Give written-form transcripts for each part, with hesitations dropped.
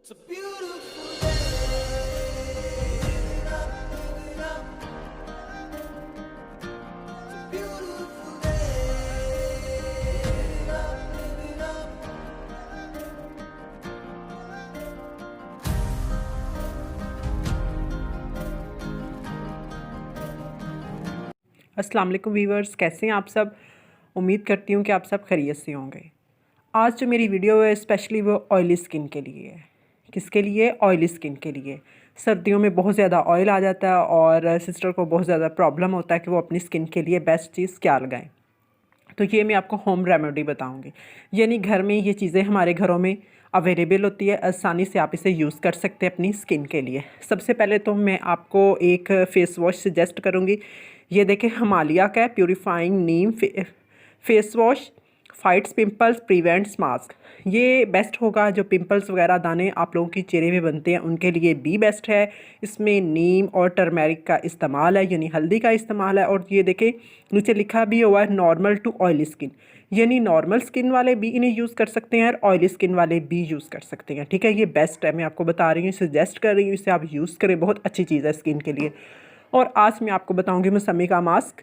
It's a beautiful day. Living up, living up. It's a beautiful day. Living up, living up. अस्सलाम वालेकुम viewers, कैसे हैं आप सब। उम्मीद करती हूँ कि आप सब खैरियत से होंगे। आज जो मेरी वीडियो है स्पेशली वो ऑयली स्किन के लिए है। किसके लिए? ऑयली स्किन के लिए। सर्दियों में बहुत ज़्यादा ऑयल आ जाता है और सिस्टर को बहुत ज़्यादा प्रॉब्लम होता है कि वो अपनी स्किन के लिए बेस्ट चीज़ क्या लगाएं। तो ये मैं आपको होम रेमेडी बताऊंगी, यानी घर में ये चीज़ें हमारे घरों में अवेलेबल होती है, आसानी से आप इसे यूज़ कर सकते हैं अपनी स्किन के लिए। सबसे पहले तो मैं आपको एक फ़ेस वॉश सजेस्ट करूँगी। ये देखें, हिमालय का है purifying neem face wash, fights pimples prevents mask. ये बेस्ट होगा, जो पिंपल्स वगैरह दाने आप लोगों की चेहरे में बनते हैं उनके लिए भी बेस्ट है। इसमें नीम और टर्मेरिक का इस्तेमाल है, यानी हल्दी का इस्तेमाल है। और ये देखें नीचे लिखा भी हुआ है नॉर्मल टू ऑयली स्किन, यानी नॉर्मल स्किन वाले भी इन्हें यूज़ कर सकते हैं और ऑयली स्किन वाले भी यूज़ कर सकते हैं। ठीक है, ये बेस्ट है, मैं आपको बता रही हूँ, सजेस्ट कर रही हूँ, इसे आप यूज़ करें, बहुत अच्छी चीज़ है स्किन के लिए। और आज मैं आपको बताऊँगी मौसमी का मास्क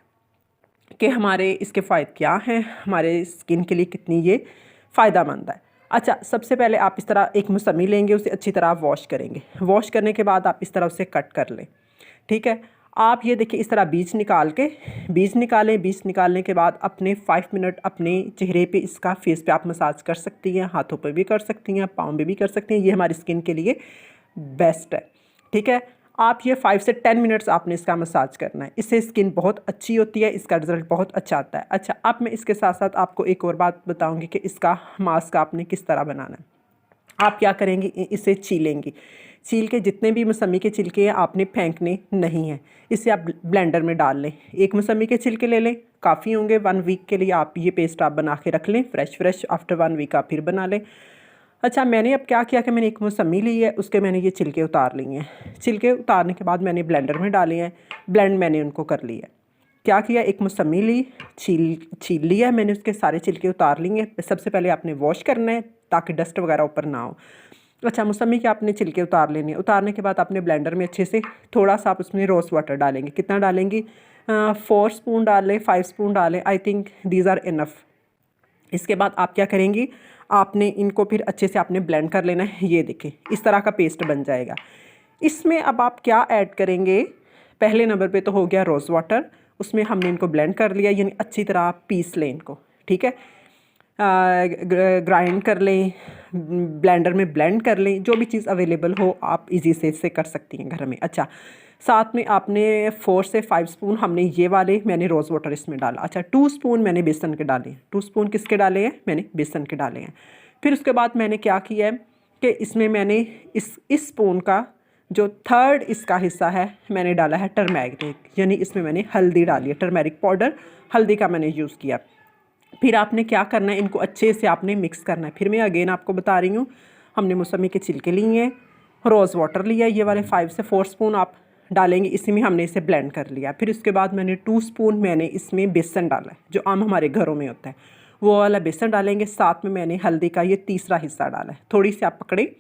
कि हमारे इसके फ़ायदे क्या हैं, हमारे स्किन के लिए कितनी ये फ़ायदेमंद है। अच्छा, सबसे पहले आप इस तरह एक मौसमी लेंगे, उसे अच्छी तरह वॉश करेंगे। वॉश करने के बाद आप इस तरह उसे कट कर लें। ठीक है, आप ये देखिए इस तरह बीज निकाल के बीज निकालें। बीज निकालने के बाद अपने 5 मिनट अपने चेहरे पे इसका फेस पे आप मसाज कर सकती हैं, हाथों पे भी कर सकती हैं, पाँव में भी कर सकती हैं। ये हमारी स्किन के लिए बेस्ट है। ठीक है, आप ये 5 से 10 मिनट्स आपने इसका मसाज करना है, इससे स्किन बहुत अच्छी होती है, इसका रिज़ल्ट बहुत अच्छा आता है। अच्छा, अब मैं इसके साथ साथ आपको एक और बात बताऊंगी कि इसका मास्क आपने किस तरह बनाना है। आप क्या करेंगी, इसे छीलेंगी। छील के जितने भी मौसमी के छिलके हैं आपने फेंकने नहीं हैं, इसे आप ब्लेंडर में डाल लें। एक मौसमी के छिलके ले लें, काफ़ी होंगे। 1 वीक के लिए आप ये पेस्ट आप बना के रख लें, फ्रेश आफ्टर 1 वीक आप फिर बना लें। अच्छा, मैंने अब क्या किया कि मैंने एक मौसमी ली है, उसके मैंने ये छिलके उतार लिए हैं। छिलके उतारने के बाद मैंने ब्लेंडर में डाले हैं, ब्लेंड मैंने उनको कर लिया है। क्या किया, एक मौसमी ली, छील लिया मैंने, उसके सारे छिलके उतार लिए। सबसे पहले आपने वॉश करना है ताकि डस्ट वगैरह ऊपर ना हो। अच्छा, मौसमी के आपने छिलके उतार लेने हैं। उतारने के बाद आपने ब्लेंडर में अच्छे से थोड़ा सा आप उसमें रोज़ वाटर डालेंगे। कितना डालेंगी? 4 स्पून डालें, 5 स्पून डालें, I think these are enough. इसके बाद आप क्या करेंगी, आपने इनको फिर अच्छे से आपने ब्लेंड कर लेना है। ये देखें इस तरह का पेस्ट बन जाएगा। इसमें अब आप क्या ऐड करेंगे, पहले नंबर पे तो हो गया रोज़ वाटर, उसमें हमने इनको ब्लेंड कर लिया, यानी अच्छी तरह आप पीस लें इनको। ठीक है, ग्राइंड कर लें, ब्लेंडर में ब्लेंड कर लें, जो भी चीज़ अवेलेबल हो आप इजी से इससे कर सकती हैं घर में। अच्छा, साथ में आपने 4 से 5 स्पून हमने ये वाले मैंने रोज़ वाटर इसमें डाला। अच्छा, 2 स्पून मैंने बेसन के डाले हैं। 2 स्पून किसके डाले हैं? मैंने बेसन के डाले हैं। फिर उसके बाद मैंने क्या किया है कि इसमें मैंने इस स्पून का जो 3rd इसका हिस्सा है मैंने डाला है टर्मेरिक, यानी इसमें मैंने हल्दी डाली है, टर्मेरिक पाउडर हल्दी का मैंने यूज़ किया। फिर आपने क्या करना है, इनको अच्छे से आपने मिक्स करना है। फिर मैं अगेन आपको बता रही हूँ, हमने मौसमी के छिलके लिए हैं, रोज़ वाटर लिया, ये वाले 5 से 4 स्पून आप डालेंगे, इसी में हमने इसे ब्लेंड कर लिया। फिर उसके बाद मैंने 2 स्पून मैंने इसमें बेसन डाला है, जो आम हमारे घरों में होता है, वो वाला बेसन डालेंगे। साथ में मैंने हल्दी का ये तीसरा हिस्सा डाला है, थोड़ी सी आप पकड़े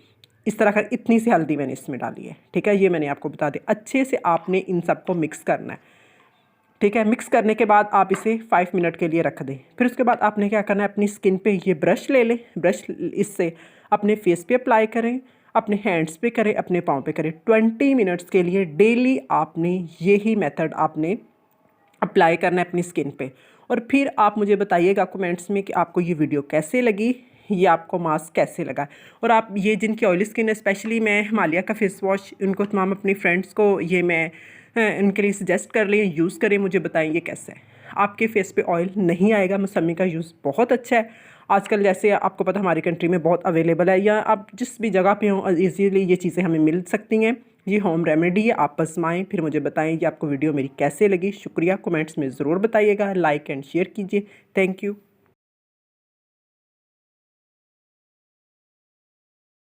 इस तरह कर, इतनी सी हल्दी मैंने इसमें डाली है। ठीक है, ये मैंने आपको बता दिया। अच्छे से आपने इन सबको मिक्स करना है। ठीक है, मिक्स करने के बाद आप इसे 5 मिनट के लिए रख दें। फिर उसके बाद आपने क्या करना है, अपनी स्किन पे ये ब्रश ले लें, ब्रश इससे अपने फेस पे अप्लाई करें, अपने हैंड्स पे करें, अपने पाँव पे करें। 20 मिनट्स के लिए डेली आपने यही मेथड आपने अप्लाई करना है अपनी स्किन पे। और फिर आप मुझे बताइएगा कमेंट्स में कि आपको ये वीडियो कैसे लगी, ये आपको मास्क कैसे लगा। और आप ये जिनकी ऑयली स्किन है, स्पेशली मैं हिमालय का फेस वॉश उनको तमाम अपनी फ्रेंड्स को ये मैं इनके लिए सजेस्ट कर लें, यूज़ करें, मुझे बताएंगे कैसे है। आपके फेस पे ऑयल नहीं आएगा, मौसमी का यूज़ बहुत अच्छा है। आजकल जैसे आपको पता हमारी कंट्री में बहुत अवेलेबल है, या आप जिस भी जगह पे हो ईजीली ये चीज़ें हमें मिल सकती हैं। ये होम रेमेडी है, आप आजमाएं, फिर मुझे बताएं कि आपको वीडियो मेरी कैसे लगी। शुक्रिया, कमेंट्स में ज़रूर बताइएगा, लाइक एंड शेयर कीजिए। Thank you.